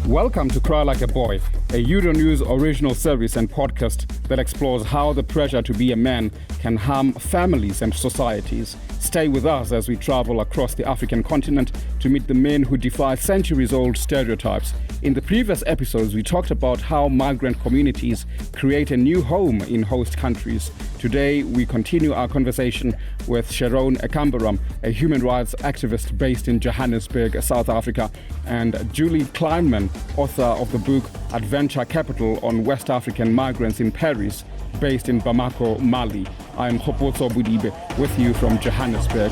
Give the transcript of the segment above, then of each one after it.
Welcome to Cry Like a Boy, a Euronews original series and podcast that explores how the pressure to be a man can harm families and societies. Stay with us as we travel across the African continent to meet the men who defy centuries-old stereotypes. In the previous episodes, we talked about how migrant communities create a new home in host countries. Today, we continue our conversation with Sharon Ekambaram, a human rights activist based in Johannesburg, South Africa, and Julie Kleinman, author of the book Adventure Capital on West African Migrants in Paris, based in Bamako, Mali. I'm Hopotso Budibe with you from Johannesburg.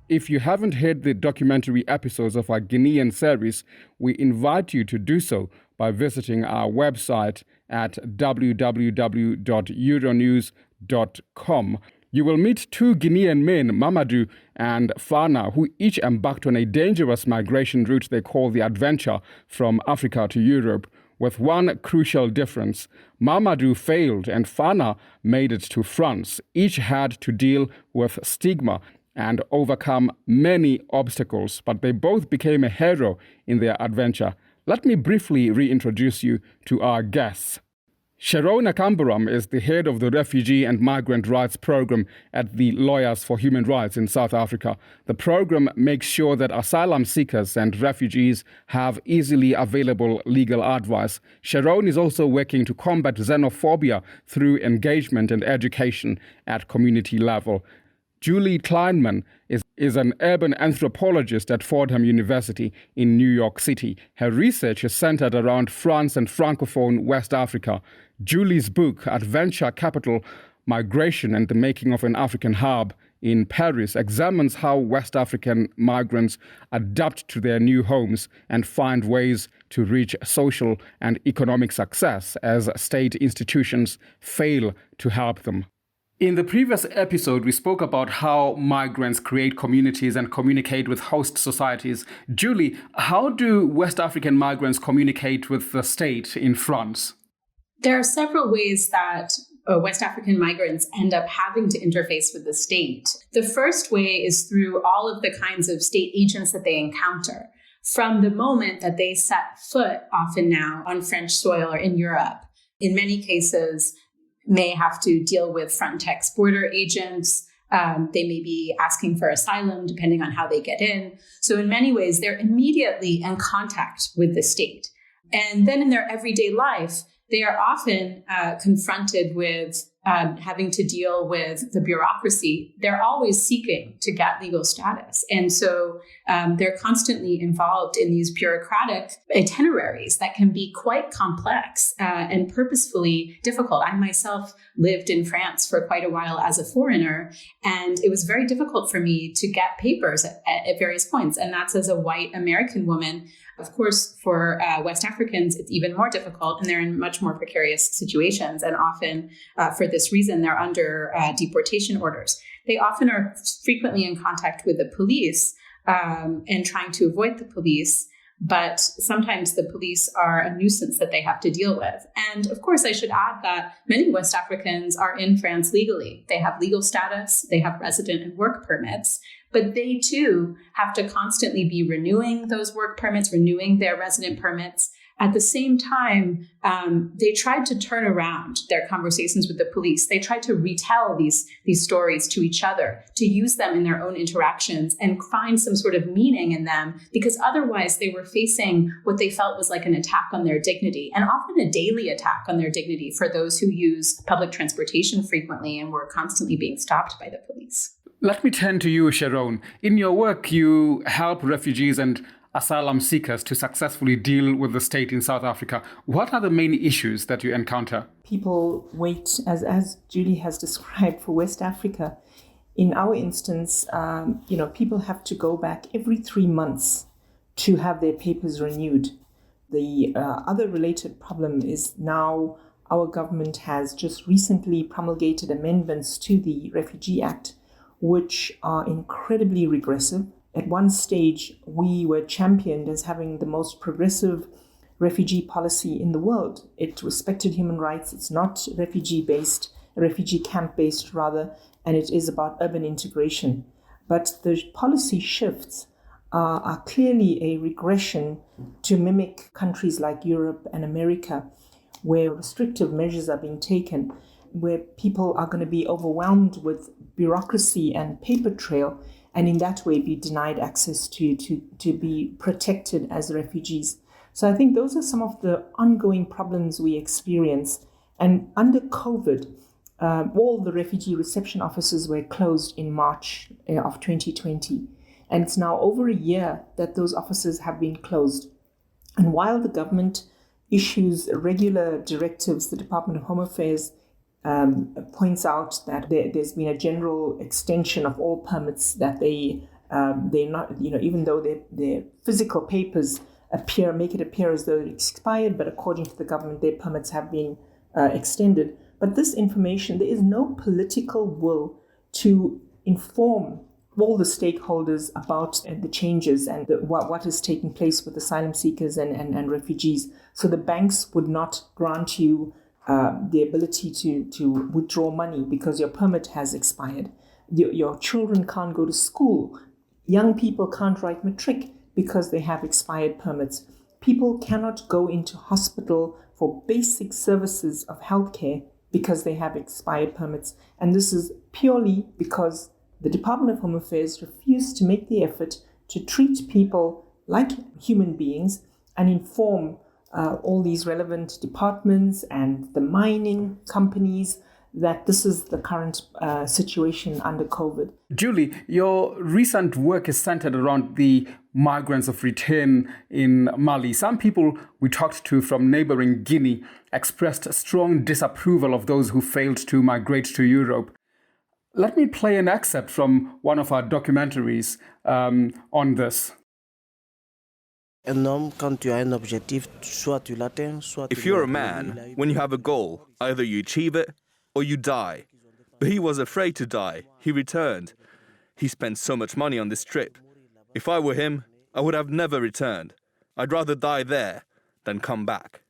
If you haven't heard the documentary episodes of our Guinean series, we invite you to do so by visiting our website at www.euronews.com. You will meet two Guinean men, Mamadou and Fana, who each embarked on a dangerous migration route they call the Adventure from Africa to Europe, with one crucial difference. Mamadou failed and Fana made it to France. Each had to deal with stigma and overcome many obstacles, but they both became a hero in their adventure. Let me briefly reintroduce you to our guests. Sharon Ekambaram is the head of the Refugee and Migrant Rights Program at the Lawyers for Human Rights in South Africa. The program makes sure that asylum seekers and refugees have easily available legal advice. Sharon is also working to combat xenophobia through engagement and education at community level. Julie Kleinman is an urban anthropologist at Fordham University in New York City. Her research is centered around France and Francophone West Africa. Julie's book, Adventure Capital, Migration and the Making of an African Hub in Paris, examines how West African migrants adapt to their new homes and find ways to reach social and economic success as state institutions fail to help them. In the previous episode, we spoke about how migrants create communities and communicate with host societies. Julie, how do West African migrants communicate with the state in France? There are several ways that West African migrants end up having to interface with the state. The first way is through all of the kinds of state agents that they encounter. From the moment that they set foot, often now, on French soil or in Europe, in many cases, may have to deal with Frontex border agents. They may be asking for asylum, depending on how they get in. So in many ways, they're immediately in contact with the state. And then in their everyday life, they are often confronted with having to deal with the bureaucracy. They're always seeking to get legal status. And so they're constantly involved in these bureaucratic itineraries that can be quite complex and purposefully difficult. I myself lived in France for quite a while as a foreigner, and it was very difficult for me to get papers at various points. And that's as a white American woman. Of course, for West Africans, it's even more difficult, and they're in much more precarious situations. And often, for this reason, they're under deportation orders. They often are frequently in contact with the police and trying to avoid the police. But sometimes the police are a nuisance that they have to deal with. And of course, I should add that many West Africans are in France legally. They have legal status, they have resident and work permits, but they too have to constantly be renewing those work permits, renewing their resident permits. At the same time, they tried to turn around their conversations with the police. They tried to retell these stories to each other, to use them in their own interactions and find some sort of meaning in them, because otherwise they were facing what they felt was like an attack on their dignity, and often a daily attack on their dignity for those who use public transportation frequently and were constantly being stopped by the police. Let me turn to you, Sharon. In your work, you help refugees and asylum seekers to successfully deal with the state in South Africa. What are the main issues that you encounter? People wait, as Julie has described, for West Africa. In our instance, people have to go back every 3 months to have their papers renewed. The other related problem is now our government has just recently promulgated amendments to the Refugee Act, which are incredibly regressive. At one stage, we were championed as having the most progressive refugee policy in the world. It respected human rights. It's not refugee camp-based rather, and it is about urban integration. But the policy shifts are clearly a regression to mimic countries like Europe and America, where restrictive measures are being taken, where people are going to be overwhelmed with bureaucracy and paper trail, and in that way be denied access to be protected as refugees. So I think those are some of the ongoing problems we experience. And under COVID, all the refugee reception offices were closed in March of 2020. And it's now over a year that those offices have been closed. And while the government issues regular directives, the Department of Home Affairs points out that there's been a general extension of all permits, that they're not, even though their physical papers make it appear as though it expired, but according to the government, their permits have been extended. But this information, there is no political will to inform all the stakeholders about the changes and what is taking place with asylum seekers and refugees. So the banks would not grant you the ability to withdraw money because your permit has expired. Your children can't go to school. Young people can't write matric because they have expired permits. People cannot go into hospital for basic services of healthcare because they have expired permits. And this is purely because the Department of Home Affairs refused to make the effort to treat people like human beings and inform all these relevant departments and the mining companies that this is the current situation under COVID. Julie, your recent work is centered around the migrants of return in Mali. Some people we talked to from neighboring Guinea expressed strong disapproval of those who failed to migrate to Europe. Let me play an excerpt from one of our documentaries on this. If you're a man, when you have a goal, either you achieve it or you die. But he was afraid to die. He returned. He spent so much money on this trip. If I were him, I would have never returned. I'd rather die there than come back.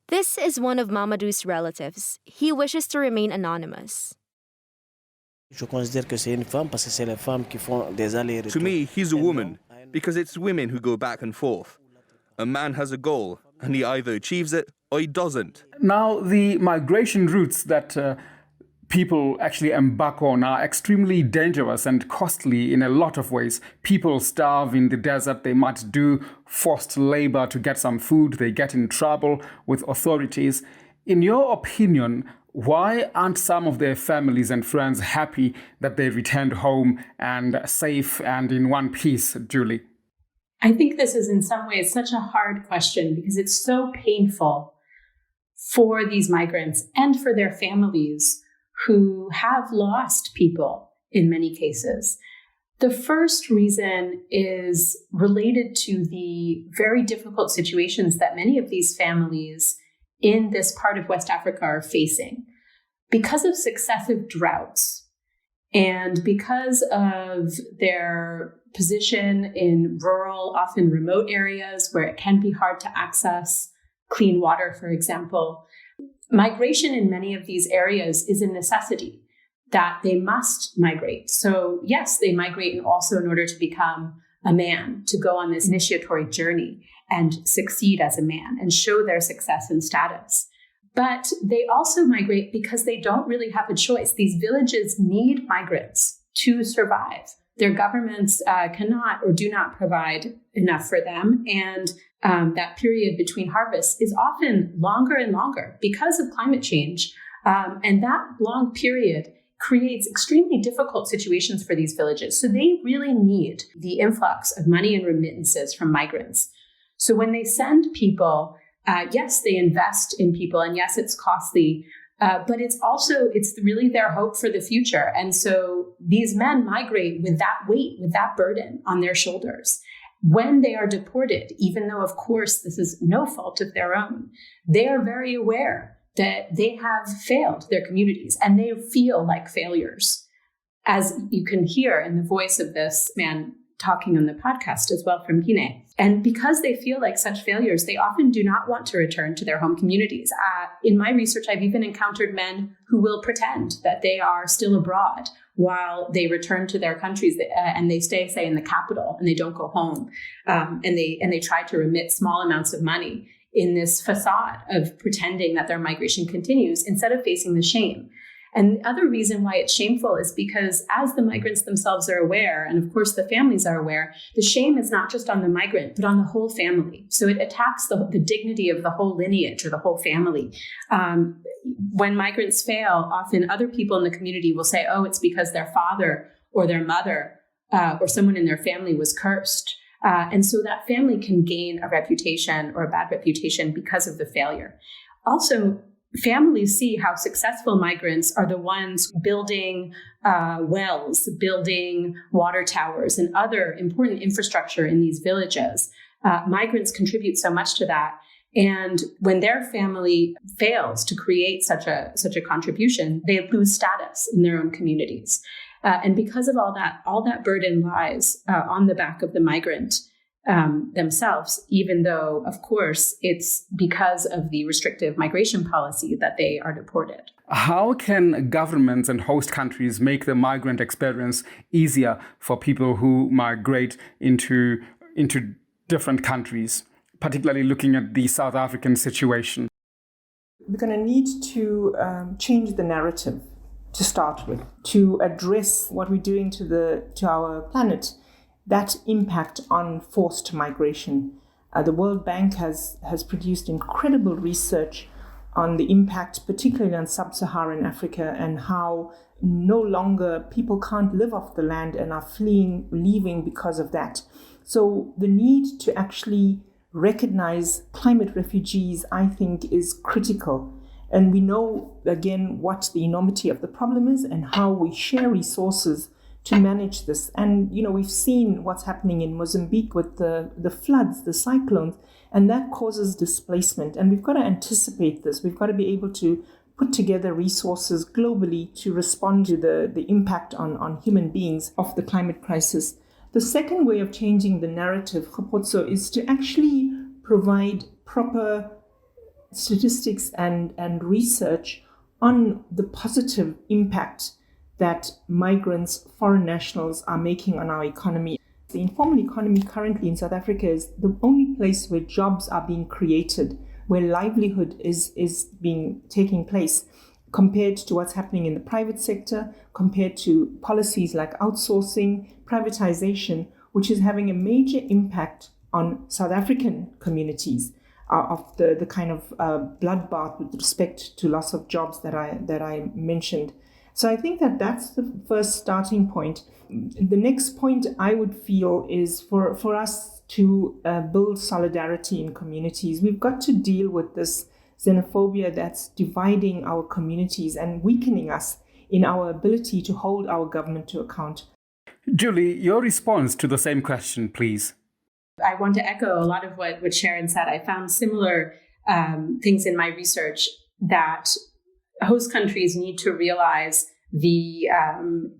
This is one of Mamadou's relatives. He wishes to remain anonymous. To me, he's a woman, because it's women who go back and forth. A man has a goal, and he either achieves it or he doesn't. Now, the migration routes that people actually embark on are extremely dangerous and costly in a lot of ways. People starve in the desert. They might do forced labor to get some food. They get in trouble with authorities. In your opinion, why aren't some of their families and friends happy that they returned home and safe and in one piece, Julie? I think this is in some ways such a hard question because it's so painful for these migrants and for their families who have lost people in many cases. The first reason is related to the very difficult situations that many of these families in this part of West Africa are facing. Because of successive droughts and because of their position in rural, often remote areas where it can be hard to access clean water, for example, migration in many of these areas is a necessity that they must migrate. So yes, they migrate and also in order to become a man, to go on this initiatory journey and succeed as a man and show their success and status. But they also migrate because they don't really have a choice. These villages need migrants to survive. Their governments cannot or do not provide enough for them. And that period between harvests is often longer and longer because of climate change. And that long period creates extremely difficult situations for these villages. So they really need the influx of money and remittances from migrants. So when they send people, yes, they invest in people, and yes, it's costly, but it's really their hope for the future. And so these men migrate with that weight, with that burden on their shoulders. When they are deported, even though, of course, this is no fault of their own, they are very aware that they have failed their communities and they feel like failures. As you can hear in the voice of this man talking on the podcast as well from Guinea. And because they feel like such failures, they often do not want to return to their home communities. In my research, I've even encountered men who will pretend that they are still abroad while they return to their countries and they stay, say, in the capital and they don't go home, and they try to remit small amounts of money in this facade of pretending that their migration continues instead of facing the shame. And the other reason why it's shameful is because as the migrants themselves are aware, and of course the families are aware, the shame is not just on the migrant, but on the whole family. So it attacks the dignity of the whole lineage or the whole family. When migrants fail, often other people in the community will say, oh, it's because their father or their mother or someone in their family was cursed. And so that family can gain a reputation or a bad reputation because of the failure. Also, families see how successful migrants are the ones building wells, building water towers, and other important infrastructure in these villages. Migrants contribute so much to that. And when their family fails to create such a contribution, they lose status in their own communities. And because of all that burden lies on the back of the migrant themselves, even though, of course, it's because of the restrictive migration policy that they are deported. How can governments and host countries make the migrant experience easier for people who migrate into different countries, particularly looking at the South African situation? We're going to need to change the narrative to start with, to address what we're doing to our planet, that impact on forced migration. The World Bank has produced incredible research on the impact, particularly on sub-Saharan Africa, and how no longer people can't live off the land and are leaving because of that. So the need to actually recognize climate refugees, I think, is critical. And we know, again, what the enormity of the problem is and how we share resources to manage this. And, we've seen what's happening in Mozambique with the floods, the cyclones, and that causes displacement. And we've got to anticipate this. We've got to be able to put together resources globally to respond to the impact on human beings of the climate crisis. The second way of changing the narrative, Khopotso, is to actually provide proper statistics and research on the positive impact that migrants, foreign nationals, are making on our economy. The informal economy currently in South Africa is the only place where jobs are being created, where livelihood is taking place, compared to what's happening in the private sector, compared to policies like outsourcing, privatization, which is having a major impact on South African communities of the kind of bloodbath with respect to loss of jobs that I mentioned. So I think that's the first starting point. The next point I would feel is for us to build solidarity in communities. We've got to deal with this xenophobia that's dividing our communities and weakening us in our ability to hold our government to account. Julie, your response to the same question, please. I want to echo a lot of what Sharon said. I found similar things in my research that host countries need to realize the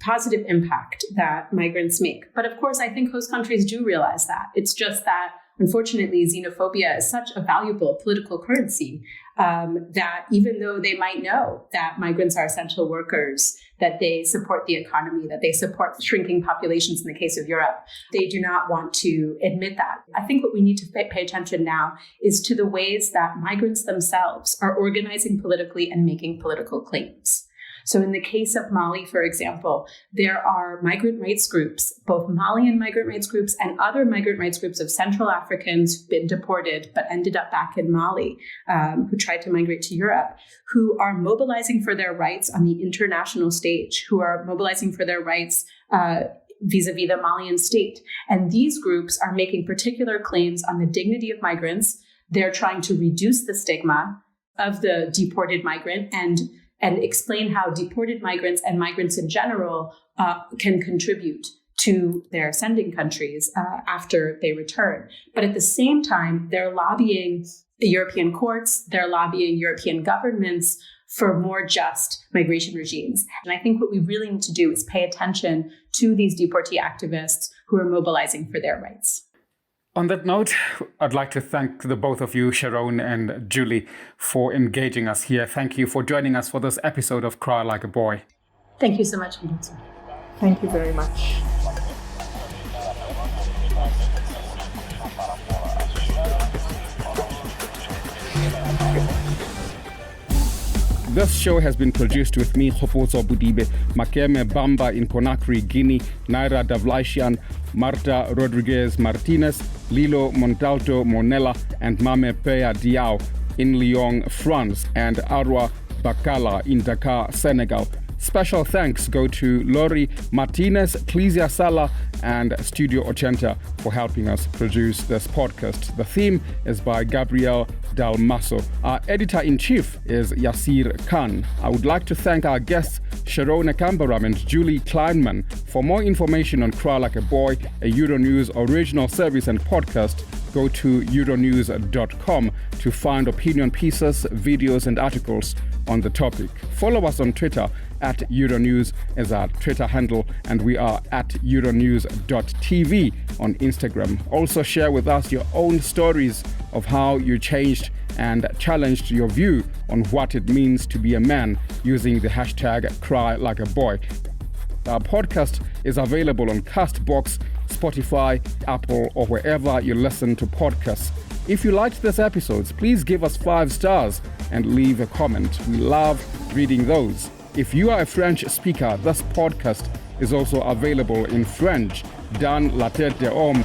positive impact that migrants make. But of course, I think host countries do realize that. It's just that, unfortunately, xenophobia is such a valuable political currency that even though they might know that migrants are essential workers, that they support the economy, that they support shrinking populations in the case of Europe, they do not want to admit that. I think what we need to pay attention now is to the ways that migrants themselves are organizing politically and making political claims. So in the case of Mali, for example, there are migrant rights groups, both Malian migrant rights groups and other migrant rights groups of Central Africans who've been deported but ended up back in Mali, who tried to migrate to Europe, who are mobilizing for their rights on the international stage, who are mobilizing for their rights vis-a-vis the Malian state. And these groups are making particular claims on the dignity of migrants. They're trying to reduce the stigma of the deported migrant and explain how deported migrants and migrants in general can contribute to their sending countries after they return. But at the same time, they're lobbying the European courts, they're lobbying European governments for more just migration regimes. And I think what we really need to do is pay attention to these deportee activists who are mobilizing for their rights. On that note, I'd like to thank the both of you, Sharon and Julie, for engaging us here. Thank you for joining us for this episode of Cry Like a Boy. Thank you so much, Mamadou. Thank you very much. This show has been produced with me, Khopotso Budibe, Makeme Bamba in Conakry, Guinea, Naira Davlaishian, Marta Rodriguez Martinez, Lilo Montalto Monella, and Mame Peya Diao in Lyon, France, and Arwa Bakala in Dakar, Senegal. Special thanks go to Lori Martinez, Clizia Sala, and Studio Ochenta for helping us produce this podcast. The theme is by Gabriel Dalmaso. Our editor-in-chief is Yasir Khan. I would like to thank our guests, Sharona Kambaram and Julie Kleinman. For more information on Cry Like a Boy, a Euronews original service and podcast, go to euronews.com to find opinion pieces, videos, and articles on the topic. Follow us on Twitter at Euronews as our Twitter handle, and we are at euronews.tv on Instagram. Also share with us your own stories of how you changed and challenged your view on what it means to be a man using the hashtag #CryLikeABoy. Our podcast is available on Castbox, Spotify, Apple, or wherever you listen to podcasts. If you liked this episode, please give us 5 stars and leave a comment. We love reading those. If you are a French speaker, this podcast is also available in French. Dans la tête de homme